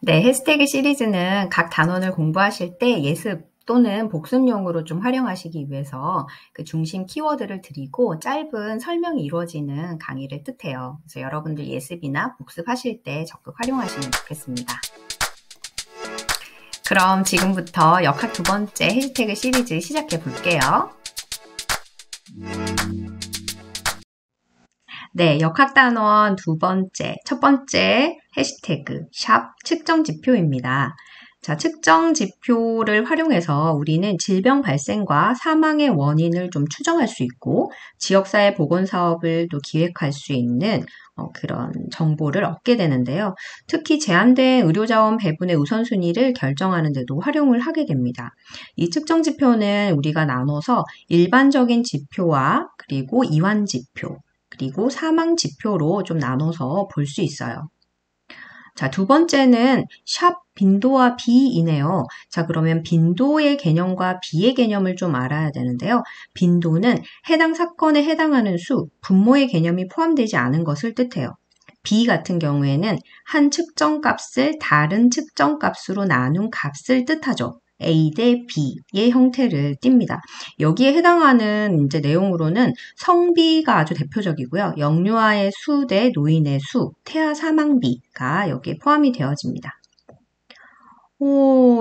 네, 해시태그 시리즈는 각 단원을 공부하실 때 예습 또는 복습용으로 좀 활용하시기 위해서 그 중심 키워드를 드리고 짧은 설명이 이루어지는 강의를 뜻해요. 그래서 여러분들 예습이나 복습하실 때 적극 활용하시면 좋겠습니다. 그럼 지금부터 역학 두 번째 해시태그 시리즈 시작해 볼게요. 네, 역학단원 첫 번째 해시태그 샵 측정지표입니다. 자, 측정지표를 활용해서 우리는 질병 발생과 사망의 원인을 좀 추정할 수 있고 지역사회 보건사업을 또 기획할 수 있는 그런 정보를 얻게 되는데요. 특히 제한된 의료자원 배분의 우선순위를 결정하는 데도 활용을 하게 됩니다. 이 측정지표는 우리가 나눠서 일반적인 지표와 그리고 이완지표, 그리고 사망지표로 좀 나눠서 볼 수 있어요. 자, 두 번째는 샵 빈도와 비이네요. 자, 그러면 빈도의 개념과 비의 개념을 좀 알아야 되는데요. 빈도는 해당 사건에 해당하는 수, 분모의 개념이 포함되지 않은 것을 뜻해요. 비 같은 경우에는 한 측정값을 다른 측정값으로 나눈 값을 뜻하죠. A 대 B의 형태를 띱니다. 여기에 해당하는 이제 내용으로는 성비가 아주 대표적이고요. 영유아의 수 대 노인의 수, 태아 사망비가 여기에 포함이 되어집니다.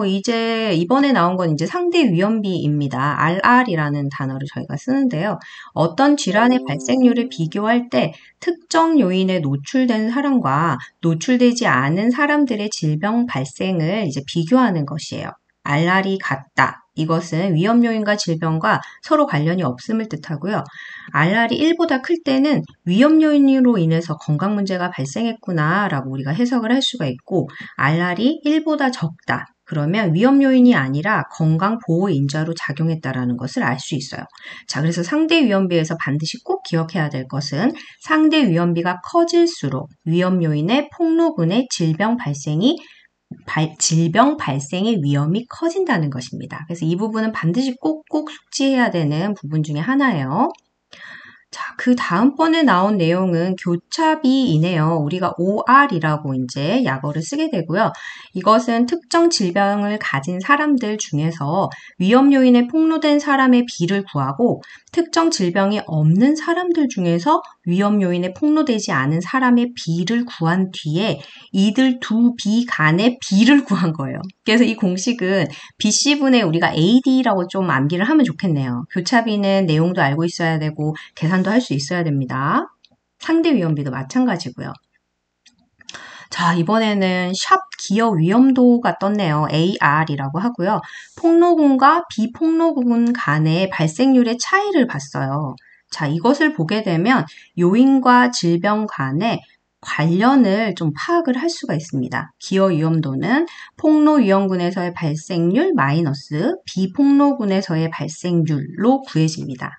이제 이번에 나온 건 이제 상대 위험비입니다. RR이라는 단어를 저희가 쓰는데요. 어떤 질환의 발생률을 비교할 때 특정 요인에 노출된 사람과 노출되지 않은 사람들의 질병 발생을 이제 비교하는 것이에요. RR이 같다. 이것은 위험 요인과 질병과 서로 관련이 없음을 뜻하고요. RR이 1보다 클 때는 위험 요인으로 인해서 건강 문제가 발생했구나 라고 우리가 해석을 할 수가 있고 RR이 1보다 적다. 그러면 위험 요인이 아니라 건강 보호 인자로 작용했다라는 것을 알 수 있어요. 자, 그래서 상대 위험비에서 반드시 꼭 기억해야 될 것은 상대 위험비가 커질수록 위험 요인의 폭로군의 질병 발생의 위험이 커진다는 것입니다. 그래서 이 부분은 반드시 꼭꼭 숙지해야 되는 부분 중에 하나예요. 자, 그 다음번에 나온 내용은 교차비이네요. 우리가 OR이라고 이제 약어를 쓰게 되고요. 이것은 특정 질병을 가진 사람들 중에서 위험 요인에 폭로된 사람의 비를 구하고 특정 질병이 없는 사람들 중에서 위험 요인에 폭로되지 않은 사람의 비를 구한 뒤에 이들 두 비 간의 비를 구한 거예요. 그래서 이 공식은 BC분의 우리가 AD라고 좀 암기를 하면 좋겠네요. 교차비는 내용도 알고 있어야 되고 계산도 할 수 있어야 됩니다. 상대 위험비도 마찬가지고요. 자, 이번에는 샵 기업 위험도가 떴네요. AR이라고 하고요. 폭로군과 비폭로군 간의 발생률의 차이를 봤어요. 자, 이것을 보게 되면 요인과 질병 간의 관련을 좀 파악을 할 수가 있습니다. 기여 위험도는 폭로 위험군에서의 발생률 마이너스 비폭로군에서의 발생률로 구해집니다.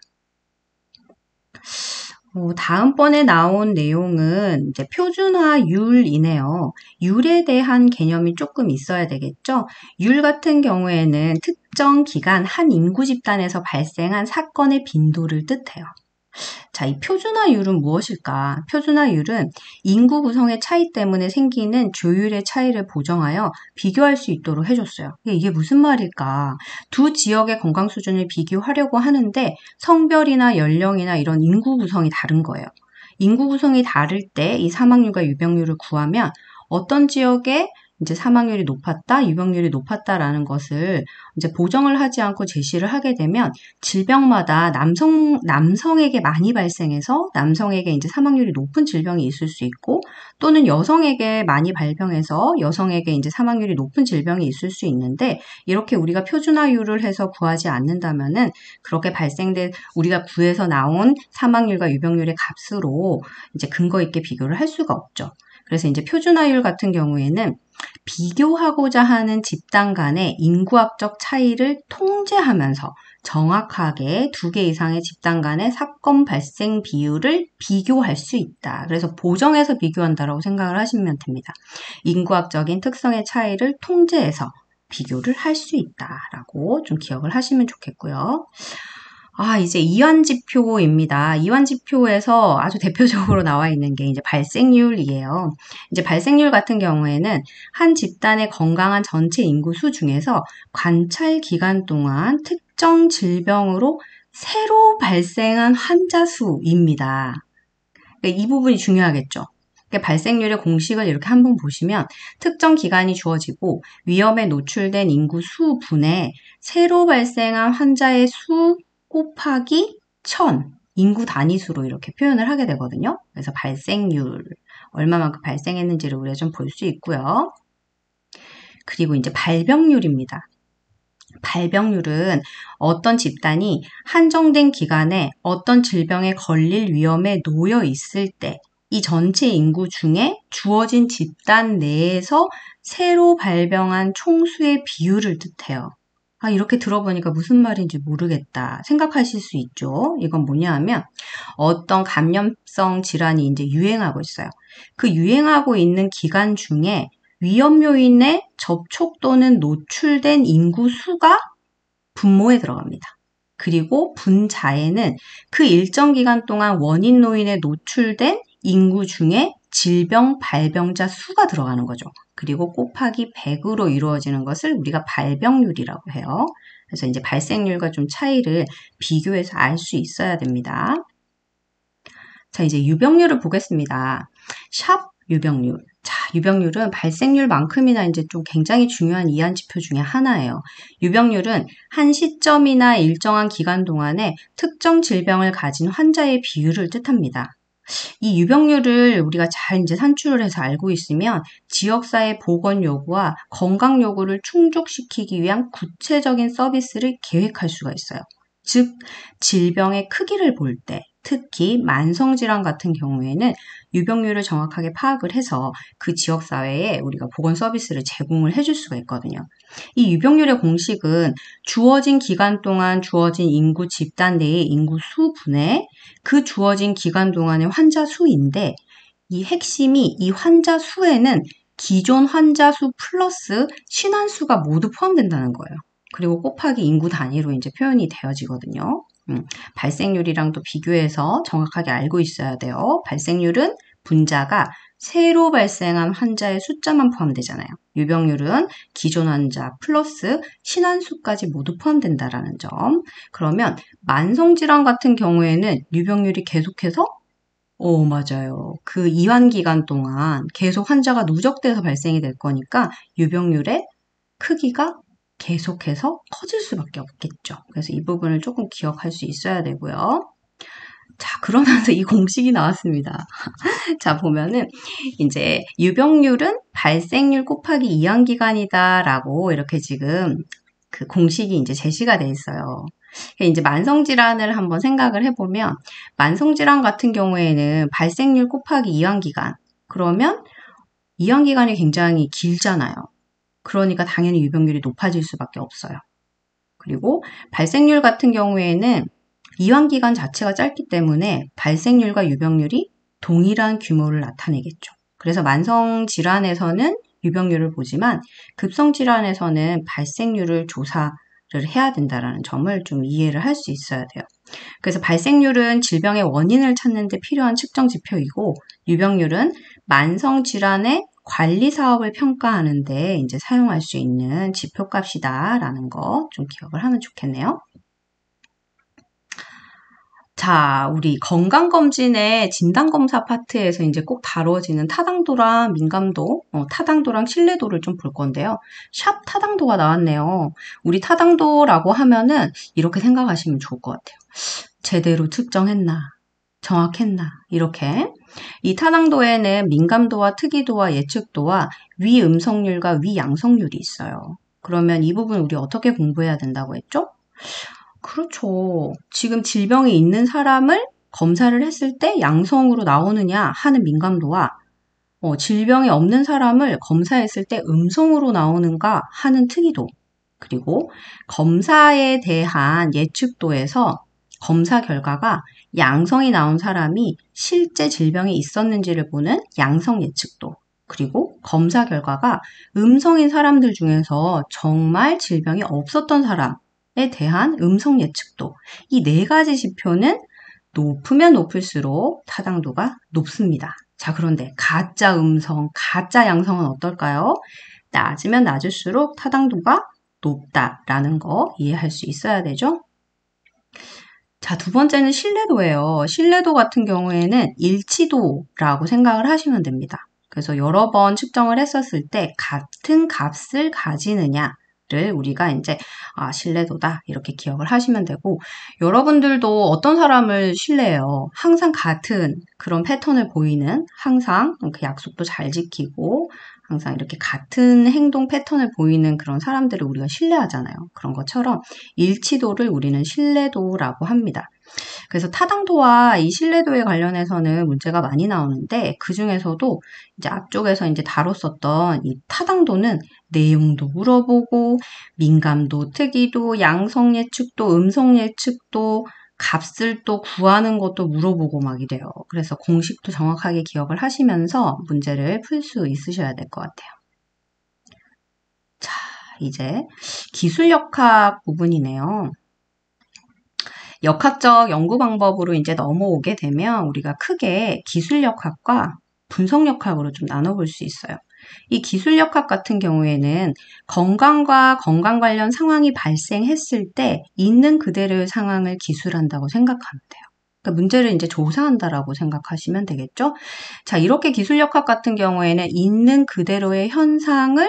다음번에 나온 내용은 이제 표준화율이네요. 율에 대한 개념이 조금 있어야 되겠죠? 율 같은 경우에는 특정 기간 한 인구 집단에서 발생한 사건의 빈도를 뜻해요. 자, 이 표준화율은 무엇일까? 표준화율은 인구 구성의 차이 때문에 생기는 조율의 차이를 보정하여 비교할 수 있도록 해줬어요. 이게 무슨 말일까? 두 지역의 건강 수준을 비교하려고 하는데 성별이나 연령이나 이런 인구 구성이 다른 거예요. 인구 구성이 다를 때 이 사망률과 유병률을 구하면 어떤 지역에 이제 사망률이 높았다, 유병률이 높았다라는 것을 이제 보정을 하지 않고 제시를 하게 되면 질병마다 남성에게 많이 발생해서 남성에게 이제 사망률이 높은 질병이 있을 수 있고 또는 여성에게 많이 발병해서 여성에게 이제 사망률이 높은 질병이 있을 수 있는데 이렇게 우리가 표준화율을 해서 구하지 않는다면은 그렇게 발생된 우리가 구해서 나온 사망률과 유병률의 값으로 이제 근거 있게 비교를 할 수가 없죠. 그래서 이제 표준화율 같은 경우에는 비교하고자 하는 집단 간의 인구학적 차이를 통제하면서 정확하게 2개 이상의 집단 간의 사건 발생 비율을 비교할 수 있다. 그래서 보정해서 비교한다라고 생각을 하시면 됩니다. 인구학적인 특성의 차이를 통제해서 비교를 할 수 있다라고 좀 기억을 하시면 좋겠고요. 이제 이완지표입니다. 이완지표에서 아주 대표적으로 나와 있는 게 이제 발생률이에요. 이제 발생률 같은 경우에는 한 집단의 건강한 전체 인구 수 중에서 관찰 기간 동안 특정 질병으로 새로 발생한 환자 수입니다. 그러니까 이 부분이 중요하겠죠. 그러니까 발생률의 공식을 이렇게 한번 보시면 특정 기간이 주어지고 위험에 노출된 인구 수분의 새로 발생한 환자의 수 곱하기 1000 인구 단위수로 이렇게 표현을 하게 되거든요. 그래서 발생률 얼마만큼 발생했는지를 우리가 좀 볼 수 있고요. 그리고 이제 발병률입니다. 발병률은 어떤 집단이 한정된 기간에 어떤 질병에 걸릴 위험에 놓여 있을 때 이 전체 인구 중에 주어진 집단 내에서 새로 발병한 총수의 비율을 뜻해요. 이렇게 들어보니까 무슨 말인지 모르겠다 생각하실 수 있죠. 이건 뭐냐 하면 어떤 감염성 질환이 이제 유행하고 있어요. 그 유행하고 있는 기간 중에 위험 요인에 접촉 또는 노출된 인구 수가 분모에 들어갑니다. 그리고 분자에는 그 일정 기간 동안 원인 요인에 노출된 인구 중에 질병 발병자 수가 들어가는 거죠. 그리고 곱하기 100으로 이루어지는 것을 우리가 발병률이라고 해요. 그래서 이제 발생률과 좀 차이를 비교해서 알 수 있어야 됩니다. 자, 이제 유병률을 보겠습니다. 샵 유병률. 자, 유병률은 발생률만큼이나 이제 좀 굉장히 중요한 이한 지표 중에 하나예요. 유병률은 한 시점이나 일정한 기간 동안에 특정 질병을 가진 환자의 비율을 뜻합니다. 이 유병률을 우리가 잘 이제 산출을 해서 알고 있으면 지역사회 보건 요구와 건강 요구를 충족시키기 위한 구체적인 서비스를 계획할 수가 있어요. 즉, 질병의 크기를 볼 때, 특히 만성질환 같은 경우에는 유병률을 정확하게 파악을 해서 그 지역사회에 우리가 보건 서비스를 제공을 해줄 수가 있거든요. 이 유병률의 공식은 주어진 기간 동안 주어진 인구 집단 내의 인구 수분의 그 주어진 기간 동안의 환자 수인데 이 핵심이 이 환자 수에는 기존 환자 수 플러스 신환수가 모두 포함된다는 거예요. 그리고 곱하기 인구 단위로 이제 표현이 되어지거든요. 발생률이랑도 비교해서 정확하게 알고 있어야 돼요. 발생률은 분자가 새로 발생한 환자의 숫자만 포함되잖아요. 유병률은 기존 환자 플러스 신환수까지 모두 포함된다라는 점. 그러면 만성질환 같은 경우에는 유병률이 계속해서 맞아요. 그 이완 기간 동안 계속 환자가 누적돼서 발생이 될 거니까 유병률의 크기가 계속해서 커질 수밖에 없겠죠. 그래서 이 부분을 조금 기억할 수 있어야 되고요. 자, 그러면서 이 공식이 나왔습니다. 자, 보면은 이제 유병률은 발생률 곱하기 이완기간이다라고 이렇게 지금 그 공식이 이제 제시가 돼 있어요. 이제 만성질환을 한번 생각을 해보면 만성질환 같은 경우에는 발생률 곱하기 이완기간 그러면 이완기간이 굉장히 길잖아요. 그러니까 당연히 유병률이 높아질 수밖에 없어요. 그리고 발생률 같은 경우에는 이완기간 자체가 짧기 때문에 발생률과 유병률이 동일한 규모를 나타내겠죠. 그래서 만성질환에서는 유병률을 보지만 급성질환에서는 발생률을 조사를 해야 된다는 점을 좀 이해를 할 수 있어야 돼요. 그래서 발생률은 질병의 원인을 찾는 데 필요한 측정 지표이고 유병률은 만성질환의 관리 사업을 평가하는데 이제 사용할 수 있는 지표값이다라는 거 좀 기억을 하면 좋겠네요. 자, 우리 건강검진의 진단검사 파트에서 이제 꼭 다뤄지는 타당도랑 민감도, 타당도랑 신뢰도를 좀 볼 건데요. 샵 타당도가 나왔네요. 우리 타당도라고 하면은 이렇게 생각하시면 좋을 것 같아요. 제대로 측정했나? 정확했나? 이렇게. 이 타당도에는 민감도와 특이도와 예측도와 위음성률과 위양성률이 있어요. 그러면 이 부분 우리 어떻게 공부해야 된다고 했죠? 그렇죠. 지금 질병이 있는 사람을 검사를 했을 때 양성으로 나오느냐 하는 민감도와 질병이 없는 사람을 검사했을 때 음성으로 나오는가 하는 특이도 그리고 검사에 대한 예측도에서 검사 결과가 양성이 나온 사람이 실제 질병이 있었는지를 보는 양성 예측도 그리고 검사 결과가 음성인 사람들 중에서 정말 질병이 없었던 사람 대한 음성 예측도. 이 네 가지 지표는 높으면 높을수록 타당도가 높습니다. 자, 그런데 가짜 음성, 가짜 양성은 어떨까요? 낮으면 낮을수록 타당도가 높다라는 거 이해할 수 있어야 되죠? 자, 두 번째는 신뢰도예요. 신뢰도 같은 경우에는 일치도라고 생각을 하시면 됩니다. 그래서 여러 번 측정을 했었을 때 같은 값을 가지느냐를 우리가 이제 신뢰도다 이렇게 기억을 하시면 되고, 여러분들도 어떤 사람을 신뢰해요? 항상 같은 그런 패턴을 보이는, 항상 그 약속도 잘 지키고 항상 이렇게 같은 행동 패턴을 보이는 그런 사람들을 우리가 신뢰하잖아요. 그런 것처럼 일치도를 우리는 신뢰도라고 합니다. 그래서 타당도와 이 신뢰도에 관련해서는 문제가 많이 나오는데, 그 중에서도 이제 앞쪽에서 이제 다뤘었던 이 타당도는 내용도 물어보고, 민감도, 특이도, 양성 예측도, 음성 예측도, 값을 또 구하는 것도 물어보고 막 이래요. 그래서 공식도 정확하게 기억을 하시면서 문제를 풀 수 있으셔야 될 것 같아요. 자, 이제 기술역학 부분이네요. 역학적 연구 방법으로 이제 넘어오게 되면 우리가 크게 기술역학과 분석역학으로 좀 나눠볼 수 있어요. 이 기술역학 같은 경우에는 건강과 건강 관련 상황이 발생했을 때 있는 그대로의 상황을 기술한다고 생각하면 돼요. 그러니까 문제를 이제 조사한다라고 생각하시면 되겠죠? 자, 이렇게 기술역학 같은 경우에는 있는 그대로의 현상을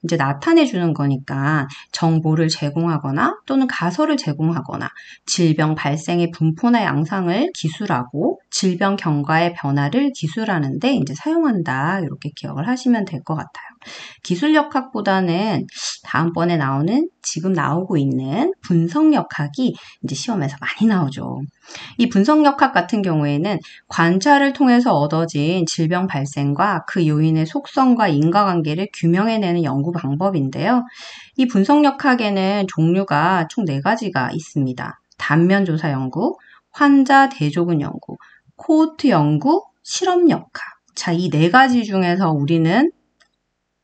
이제 나타내 주는 거니까 정보를 제공하거나 또는 가설을 제공하거나 질병 발생의 분포나 양상을 기술하고 질병 경과의 변화를 기술하는데 이제 사용한다. 이렇게 기억을 하시면 될 것 같아요. 기술역학보다는 다음번에 나오는 지금 나오고 있는 분석역학이 이제 시험에서 많이 나오죠. 이 분석역학 같은 경우에는 관찰을 통해서 얻어진 질병 발생과 그 요인의 속성과 인과관계를 규명해내는 연구 방법인데요. 이 분석역학에는 종류가 총 4가지가 있습니다. 단면조사 연구, 환자 대조군 연구, 코호트 연구, 실험역학. 자, 이 4가지 중에서 우리는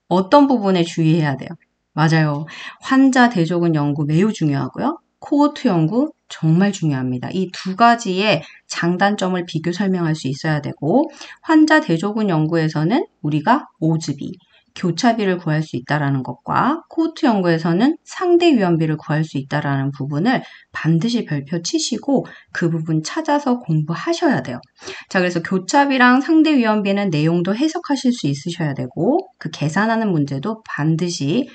어떤 부분에 주의해야 돼요? 맞아요. 환자 대조군 연구 매우 중요하고요. 코호트 연구 정말 중요합니다. 이 2가지의 장단점을 비교 설명할 수 있어야 되고, 환자 대조군 연구에서는 우리가 오즈비, 교차비를 구할 수 있다는 것과 코호트 연구에서는 상대 위험비를 구할 수 있다는 부분을 반드시 별표 치시고 그 부분 찾아서 공부하셔야 돼요. 자, 그래서 교차비랑 상대 위험비는 내용도 해석하실 수 있으셔야 되고, 그 계산하는 문제도 반드시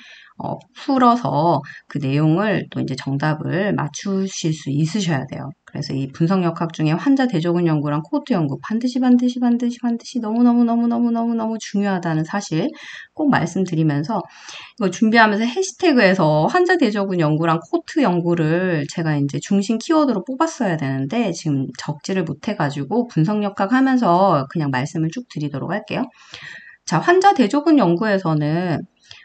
풀어서 그 내용을 또 이제 정답을 맞추실 수 있으셔야 돼요. 그래서 이 분석역학 중에 환자 대조군 연구랑 코호트 연구 반드시 너무너무 중요하다는 사실 꼭 말씀드리면서, 이거 준비하면서 해시태그에서 환자 대조군 연구랑 코호트 연구를 제가 이제 중심 키워드로 뽑았어야 되는데 지금 적지를 못해가지고 분석역학 하면서 그냥 말씀을 쭉 드리도록 할게요. 자, 환자 대조군 연구에서는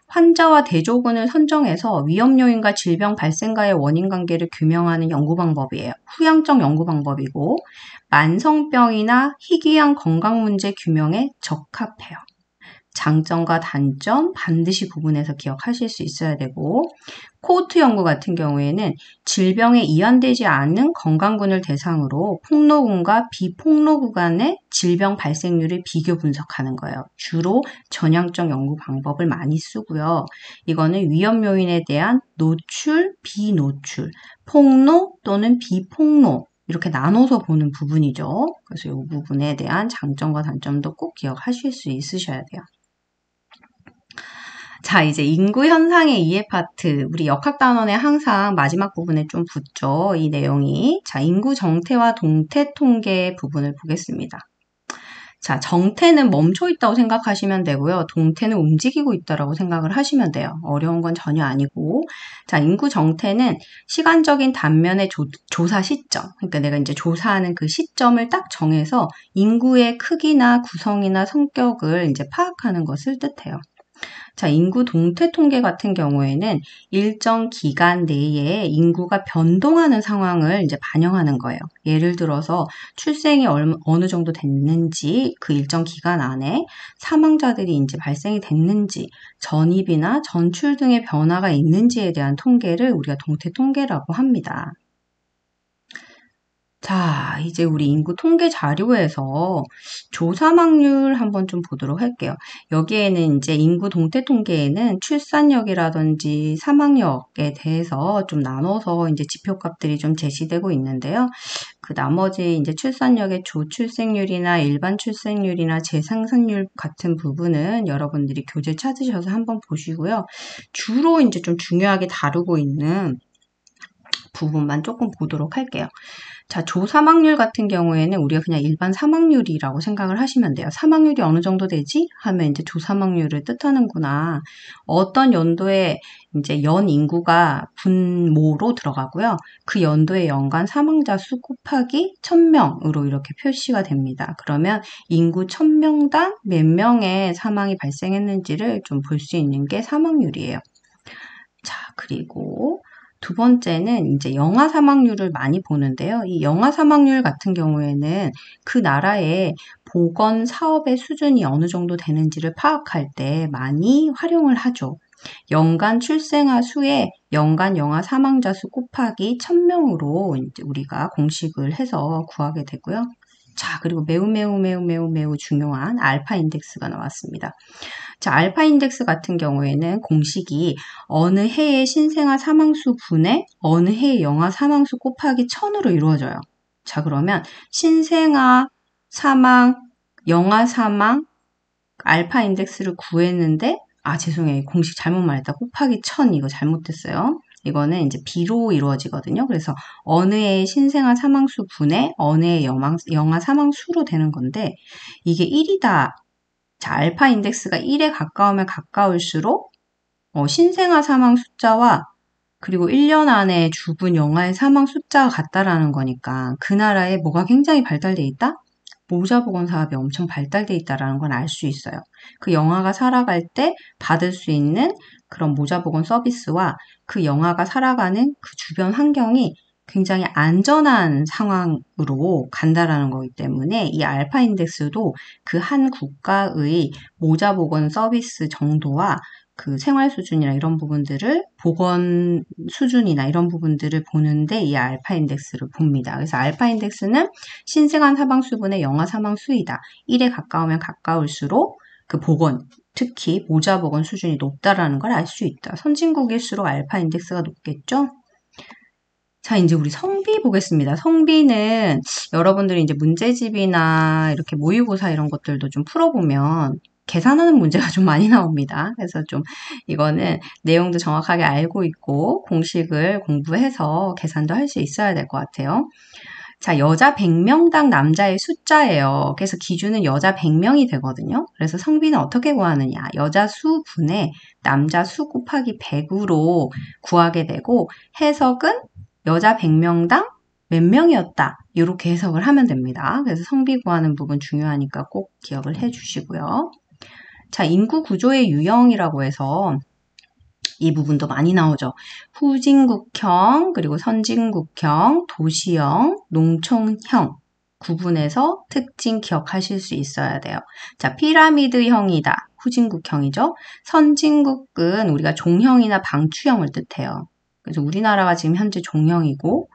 환자와 대조군을 선정해서 위험 요인과 질병 발생과의 원인 관계를 규명하는 연구 방법이에요. 후양적 연구 방법이고, 만성병이나 희귀한 건강 문제 규명에 적합해요. 장점과 단점 반드시 구분해서 기억하실 수 있어야 되고, 코호트 연구 같은 경우에는 질병에 이완되지 않은 건강군을 대상으로 폭로군과 비폭로군 간의 질병 발생률을 비교 분석하는 거예요. 주로 전향적 연구 방법을 많이 쓰고요. 이거는 위험 요인에 대한 노출, 비노출, 폭로 또는 비폭로 이렇게 나눠서 보는 부분이죠. 그래서 이 부분에 대한 장점과 단점도 꼭 기억하실 수 있으셔야 돼요. 자, 이제 인구 현상의 이해 파트. 우리 역학 단원에 항상 마지막 부분에 좀 붙죠. 이 내용이. 자, 인구 정태와 동태 통계 부분을 보겠습니다. 자, 정태는 멈춰 있다고 생각하시면 되고요. 동태는 움직이고 있다고 생각을 하시면 돼요. 어려운 건 전혀 아니고. 자, 인구 정태는 시간적인 단면의 조사 시점. 그러니까 내가 이제 조사하는 그 시점을 딱 정해서 인구의 크기나 구성이나 성격을 이제 파악하는 것을 뜻해요. 자, 인구 동태 통계 같은 경우에는 일정 기간 내에 인구가 변동하는 상황을 이제 반영하는 거예요. 예를 들어서 출생이 어느 정도 됐는지, 그 일정 기간 안에 사망자들이 이제 발생이 됐는지, 전입이나 전출 등의 변화가 있는지에 대한 통계를 우리가 동태 통계라고 합니다. 자, 이제 우리 인구 통계 자료에서 조사망률 한번 좀 보도록 할게요. 여기에는 이제 인구 동태 통계에는 출산력이라든지 사망력에 대해서 좀 나눠서 이제 지표값들이 좀 제시되고 있는데요. 그 나머지 이제 출산력의 조출생률이나 일반 출생률이나 재생산율 같은 부분은 여러분들이 교재 찾으셔서 한번 보시고요. 주로 이제 좀 중요하게 다루고 있는 부분만 조금 보도록 할게요. 자, 조사망률 같은 경우에는 우리가 그냥 일반 사망률이라고 생각을 하시면 돼요. 사망률이 어느 정도 되지? 하면 이제 조사망률을 뜻하는구나. 어떤 연도에 이제 연 인구가 분모로 들어가고요. 그 연도의 연간 사망자 수 곱하기 1000명으로 이렇게 표시가 됩니다. 그러면 인구 1000명당 몇 명의 사망이 발생했는지를 좀 볼 수 있는 게 사망률이에요. 자, 그리고 두 번째는 이제 영아 사망률을 많이 보는데요. 이 영아 사망률 같은 경우에는 그 나라의 보건 사업의 수준이 어느 정도 되는지를 파악할 때 많이 활용을 하죠. 연간 출생아 수에 연간 영아 사망자 수 곱하기 1000명으로 이제 우리가 공식을 해서 구하게 되고요. 자, 그리고 매우 중요한 알파 인덱스가 나왔습니다. 자, 알파 인덱스 같은 경우에는 공식이 어느 해의 신생아 사망수 분의 어느 해의 영아 사망수 곱하기 1000으로 이루어져요. 자, 그러면 신생아 사망, 영아 사망, 알파 인덱스를 구했는데, 죄송해요. 공식 잘못 말했다. 곱하기 1000 이거 잘못됐어요. 이거는 이제 비로 이루어지거든요. 그래서 어느 해의 신생아 사망수 분의 어느 해의 영아 사망수로 되는 건데, 이게 1이다. 자, 알파 인덱스가 1에 가까우면 가까울수록 신생아 사망 숫자와 그리고 1년 안에 죽은 영아의 사망 숫자가 같다라는 거니까 그 나라에 뭐가 굉장히 발달돼 있다? 모자보건 사업이 엄청 발달돼 있다라는 건 알 수 있어요. 그 영아가 살아갈 때 받을 수 있는 그런 모자보건 서비스와 그 영아가 살아가는 그 주변 환경이 굉장히 안전한 상황으로 간다라는 거기 때문에 이 알파 인덱스도 그 한 국가의 모자보건 서비스 정도와 그 생활 수준이나 이런 부분들을 보건 수준이나 이런 부분들을 보는데 이 알파 인덱스를 봅니다. 그래서 알파 인덱스는 신생아 사망수분의 영아 사망수이다. 1에 가까우면 가까울수록 그 보건, 특히 모자보건 수준이 높다라는 걸 알 수 있다. 선진국일수록 알파 인덱스가 높겠죠? 자, 이제 우리 성비 보겠습니다. 성비는 여러분들이 이제 문제집이나 이렇게 모의고사 이런 것들도 좀 풀어보면 계산하는 문제가 좀 많이 나옵니다. 그래서 좀 이거는 내용도 정확하게 알고 있고 공식을 공부해서 계산도 할 수 있어야 될 것 같아요. 자, 여자 100명당 남자의 숫자예요. 그래서 기준은 여자 100명이 되거든요. 그래서 성비는 어떻게 구하느냐. 여자 수 분의 남자 수 곱하기 100으로 구하게 되고 해석은 여자 100명당 몇 명이었다. 이렇게 해석을 하면 됩니다. 그래서 성비 구하는 부분 중요하니까 꼭 기억을 해 주시고요. 자, 인구 구조의 유형이라고 해서 이 부분도 많이 나오죠. 후진국형, 그리고 선진국형, 도시형, 농촌형 구분해서 특징 기억하실 수 있어야 돼요. 자, 피라미드형이다. 후진국형이죠. 선진국은 우리가 종형이나 방추형을 뜻해요. 그래서 우리나라가 지금 현재 종형이고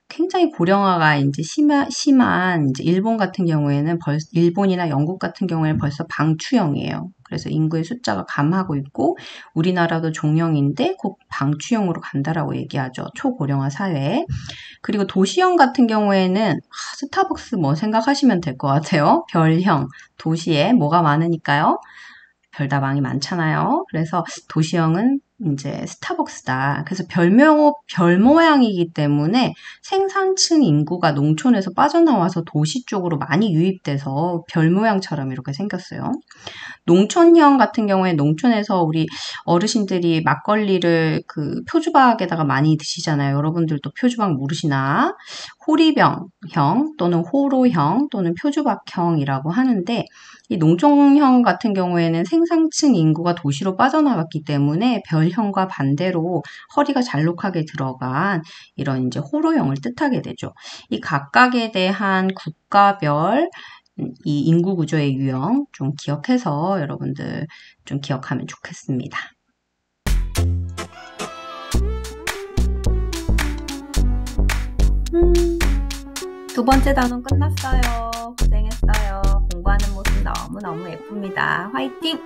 굉장히 고령화가 이제 심한 이제 일본 같은 경우에는 일본이나 영국 같은 경우에는 벌써 방추형이에요. 그래서 인구의 숫자가 감하고 있고 우리나라도 종형인데 곧 방추형으로 간다라고 얘기하죠. 초고령화 사회. 그리고 도시형 같은 경우에는 스타벅스 뭐 생각하시면 될 것 같아요. 별형. 도시에 뭐가 많으니까요. 별다방이 많잖아요. 그래서 도시형은 이제 스타벅스다. 그래서 별 모양이기 때문에 생산층 인구가 농촌에서 빠져나와서 도시 쪽으로 많이 유입돼서 별 모양처럼 이렇게 생겼어요. 농촌형 같은 경우에 농촌에서 우리 어르신들이 막걸리를 그 표주박에다가 많이 드시잖아요. 여러분들도 표주박 모르시나? 호리병형 또는 호로형 또는 표주박형이라고 하는데 이 농촌형 같은 경우에는 생산층 인구가 도시로 빠져나갔기 때문에 별형과 반대로 허리가 잘록하게 들어간 이런 이제 호로형을 뜻하게 되죠. 이 각각에 대한 국가별 이 인구 구조의 유형 좀 기억해서 여러분들 좀 기억하면 좋겠습니다. 두 번째 단원 끝났어요. 고생했어요. 공부하는 모습 너무너무 예쁩니다. 화이팅!